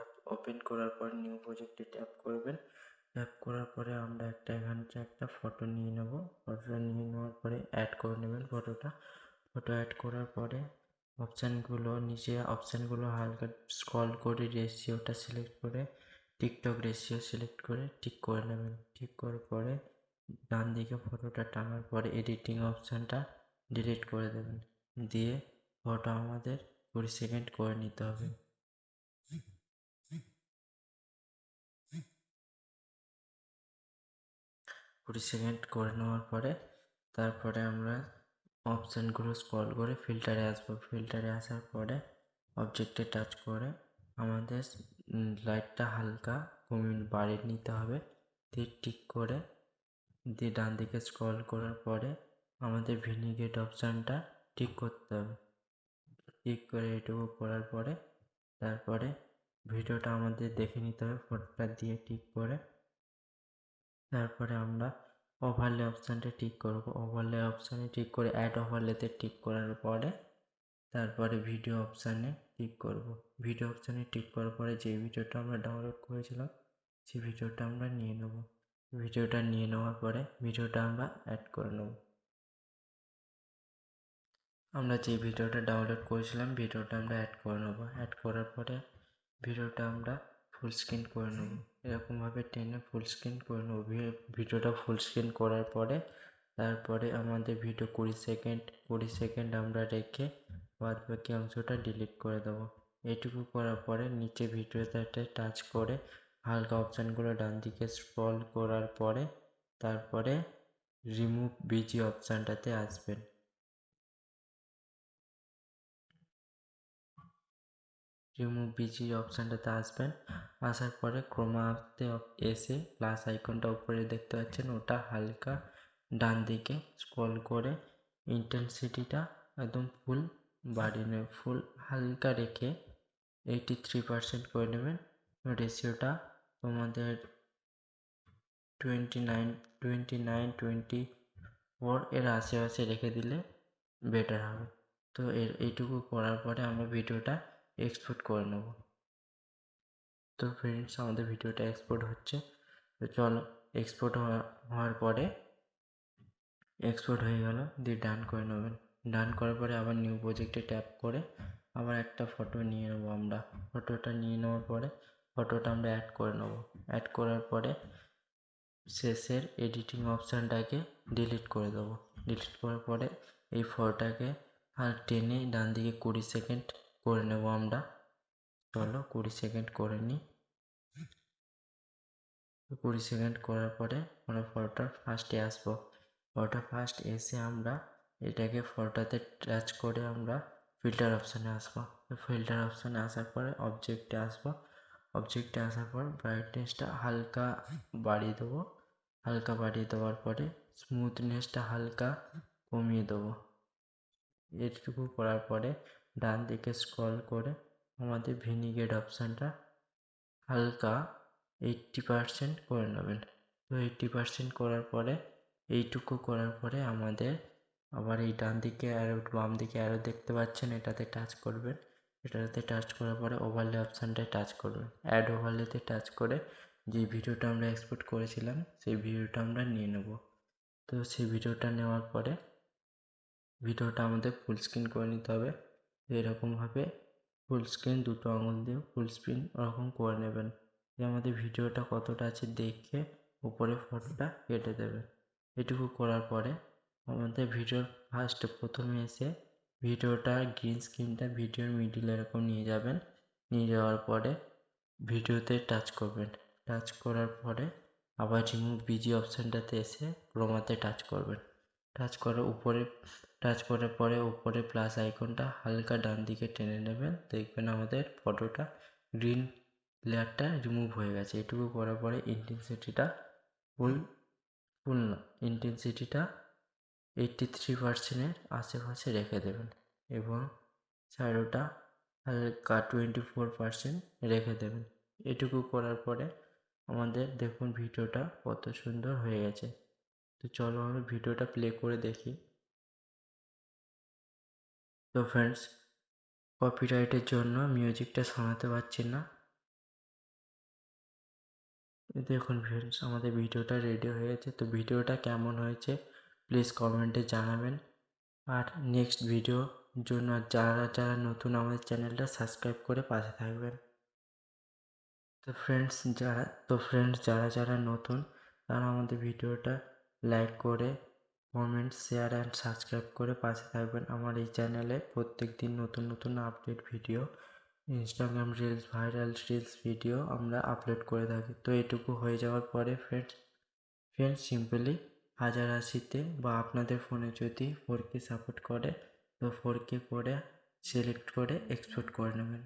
App open করার পর new প্রজেক্টে ট্যাপ করবেন। ট্যাপ করার পরে আমরা এখানে একটা ফটো নিয়ে নেব। ফটোটা নিয়ে নেওয়ার পরে অ্যাড করে নেবেন ফটো অ্যাড করার পরে নিচে অপশানগুলো হালকা স্ক্রল করে রেশিওটা সিলেক্ট করে টিকটক রেশিও সিলেক্ট করে ঠিক করে নেবেন। ঠিক করার পরে ডান দিকে ফটোটা টানার পরে এডিটিং অপশানটা ডিলিট করে দেবেন। দিয়ে ফটো আমাদের 20 সেকেন্ড করে নিতে হবে। 20 সেকেন্ড করে নেওয়ার পরে তারপরে আমরা অপশানগুলো স্ক্রল করে ফিল্টারে আসবো। ফিল্টারে আসার পরে অবজেক্টে টাচ করে আমাদের লাইটটা হালকা বাড়িয়ে নিতে হবে। দিয়ে টিক করে দিয়ে ডান দিকে স্ক্রল করার পরে আমাদের ভিনিগেট অপশানটা ঠিক করতে হবে। ঠিক করে এটুকু করার পরে তারপরে ভিডিওটা আমাদের দেখে নিতে হবে ফটোটা দিয়ে ঠিক করে। তারপরে আমরা ওভারলে অপশানটা ঠিক করব। ওভারলে অপশানে ঠিক করে অ্যাড ওভারলেতে ঠিক করার পরে তারপরে ভিডিও অপশানে ঠিক করব। ভিডিও অপশানে ঠিক করার পরে যে ভিডিওটা আমরা ডাউনলোড করেছিলাম সেই ভিডিওটা আমরা নিয়ে নেব। ভিডিওটা নিয়ে নেওয়ার পরে ভিডিওটা আমরা অ্যাড করে নেব। আমরা যে ভিডিওটা ডাউনলোড করেছিলাম ভিডিওটা আমরা অ্যাড করে নেব। অ্যাড করার পরে ভিডিওটা আমরা ফুল স্ক্রিন করে নেব। এরকমভাবে টেনে ফুল স্ক্রিন করে নেব। ভিডিওটা ফুল স্ক্রিন করার পরে তারপরে আমাদের ভিডিও 20 সেকেন্ড আমরা রেখে বাদ বাকি অংশটা ডিলিট করে দেবো। এইটুকু করার পরে নিচে ভিডিওতে টাচ করে হালকা অপশানগুলো ডান দিকে স্ক্রল করার পরে তারপরে রিমুভ বিজি অপশানটাতে আসবেন। রিমুভ বিজি অপশানটাতে আসবেন। আসার পরে ক্রোমাতে এসে প্লাস আইকনটা উপরে দেখতে পাচ্ছেন, ওটা হালকা ডান দিকে স্ক্রল করে ইন্টেন্সিটিটা একদম ফুল বাড়িয়ে নেবেন। ফুল হালকা রেখে 83% করে নেবেন। রেশিওটা তোমাদের 29-24 এর আশেপাশে রেখে দিলে বেটার হবে। তো এইটুকু করার পরে আমরা ভিডিওটা এক্সপোর্ট করে নেব। তো ফ্রেন্ডস আমাদের ভিডিওটা এক্সপোর্ট হচ্ছে। তো চলো এক্সপোর্ট হওয়ার পরে এক্সপোর্ট হয়ে গেল, দিয়ে ডান করে নেবেন। ডান করার পরে আবার নিউ প্রজেক্টে ট্যাপ করে আবার একটা ফটো নিয়ে নেবো আমরা। ফটোটা নিয়ে নেওয়ার পরে ফটোটা আমরা অ্যাড করে নেব। অ্যাড করার পরে শেষের এডিটিং অপশানটাকে ডিলিট করে দেবো। ডিলিট করার পরে এই ফটোটাকে আর টেনে ডান দিকে 20 সেকেন্ড করে নেব আমরা। চলো 20 সেকেন্ড করে নিই। 20 সেকেন্ড করার পরে আমরা ফটোটার ফার্স্টে আসবো। ফটোটা ফার্স্ট এসে আমরা এটাকে ফটোটাতে টাচ করে আমরা ফিল্টার অপশানে আসবো। ফিল্টার অপশানে আসার পরে অবজেক্টে আসবো। অবজেক্টে আসার পর ব্রাইটনেসটা হালকা বাড়িয়ে দেবো। হালকা বাড়িয়ে দেওয়ার পরে স্মুথনেসটা হালকা কমিয়ে দেবো। এটুকু করার পরে ডান দিকে স্ক্রল করে আমাদের ভিনিগেট অপশানটা হালকা 80% করে নেবেন। তো 80% করার পরে এইটুকু করার পরে আমাদের আবার এই ডান দিকে অ্যারো বাম দিকে অ্যারো দেখতে পাচ্ছেন, এটাতে টাচ করবেন। এটাতে টাচ করার পরে ওভারলে অপশানটায় টাচ করবেন। অ্যাড ওভারলেতে টাচ করে যে ভিডিওটা আমরা এক্সপোর্ট করেছিলাম সেই ভিডিওটা আমরা নিয়ে নেব। তো সেই ভিডিওটা নেওয়ার পরে ভিডিওটা আমাদের ফুল স্ক্রিন করে নিতে হবে। এরকমভাবে ফুল স্ক্রিন দুটো আঙুল দিয়ে ফুল স্ক্রিন ওরকম করে নেবেন। যে আমাদের ভিডিওটা কতটা আছে দেখে উপরে ফটোটা কেটে দেবেন। এটুকু করার পরে আমাদের ভিডিওর প্রথমে এসে ভিডিওটা গ্রিন স্ক্রিনটা ভিডিওর মিডিলে এরকম নিয়ে যাবেন। নিয়ে যাওয়ার পরে ভিডিওতে টাচ করবেন। টাচ করার পরে আবার রিমুভ বিজি অপশানটাতে এসে ক্রোমাতে টাচ করবেন। টাচ করার পরে উপরে প্লাস আইকনটা হালকা ডান দিকে টেনে নেবেন। দেখবেন আমাদের ফটোটা গ্রিন লেয়ারটা রিমুভ হয়ে গেছে। এটুকু করার পরে ইন্টেন্সিটিটা ইন্টেন্সিটিটা 83%-এর আশেপাশে রেখে দেবেন এবং শ্যাডোটা হালকা 24% রেখে দেবেন। এটুকু করার পরে আমাদের দেখুন ভিডিওটা কত সুন্দর হয়ে গেছে। তো চলো আমরা ভিডিওটা প্লে করে দেখি। তো ফ্রেন্ডস কপিরাইটের জন্য মিউজিকটা শোনাতে পারছি না। দেখুন ফ্রেন্ডস, আমাদের ভিডিওটা রেডি হয়ে গেছে। তো ভিডিওটা কেমন হয়েছে প্লিজ কমেন্টে জানাবেন। আর নেক্সট ভিডিওর জন্য যারা নতুন আমাদের চ্যানেলটা সাবস্ক্রাইব করে পাশে থাকবেন। তো ফ্রেন্ডস যারা নতুন তারা আমাদের ভিডিওটা লাইক করে কমেন্ট, শেয়ার অ্যান্ড সাবস্ক্রাইব করে পাশে থাকবেন। আমার এই চ্যানেলে প্রত্যেকদিন নতুন update video, Instagram reels, viral reels video আমরা আপলোড করে থাকি। তো এটুকু হয়ে যাওয়ার পরে ফ্রেন্ডস সিম্পলি 1080-তে বা আপনাদের ফোনে যদি 4K সাপোর্ট করে তো 4K করে সিলেক্ট করে এক্সপোর্ট করে নেবেন।